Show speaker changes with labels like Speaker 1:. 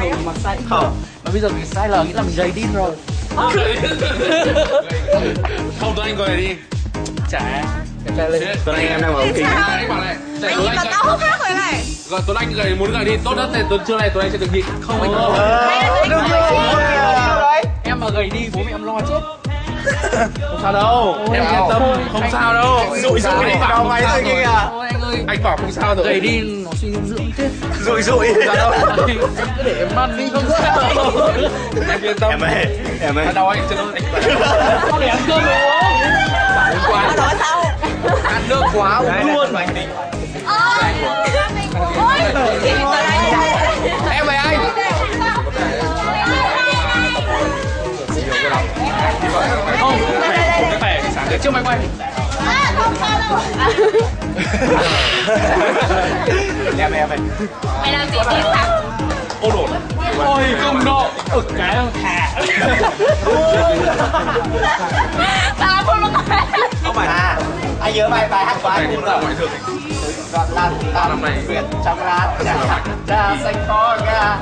Speaker 1: thường mặc size XL. Mà bây giờ cái size L nghĩa là mình gầy đi rồi.
Speaker 2: Không, Tuấn Anh coi này đi.
Speaker 1: Chả. Đẹp trai lên.
Speaker 2: Tuấn Anh em đang ở kính. Anh bảo này.
Speaker 3: Anh nhìn vào tao khác rồi này.
Speaker 2: Gọi Tuấn Anh gầy muốn gầy đi tốt nhất thì tuần trưa này Tuấn Anh sẽ được nhịn.
Speaker 1: Không anh không. Em mà gầy đi bố mẹ em lo chết.
Speaker 2: Không sao đâu. Em yên tâm, không sao đâu.
Speaker 4: Rụi đi vào máy rồi kìa.
Speaker 1: Ôi anh ơi.
Speaker 2: Anh bảo không sao rồi.
Speaker 1: Gầy đi nó suy dinh dưỡng chết.
Speaker 4: Rụi.
Speaker 1: Em cứ để em ăn đi không sao.
Speaker 2: Em yên tâm.
Speaker 4: Em ơi.
Speaker 2: Đau anh chân anh.
Speaker 1: Không để ăn cơm được không?
Speaker 2: Hôm qua
Speaker 3: Nói sao?
Speaker 2: ăn nước quá uống luôn. Em mời anh.
Speaker 1: Không, khỏe để trước máy quay.
Speaker 4: Em
Speaker 3: Mày làm gì đi hả?
Speaker 2: Ô đổ.
Speaker 1: Ôi không độ. Cái thả.
Speaker 3: Tao không có phải.
Speaker 4: không phải anh nhớ bài hát của anh
Speaker 2: Cũng là ngoại thường.
Speaker 4: đoạn lan năm này Việt trong lá trà xanh có ga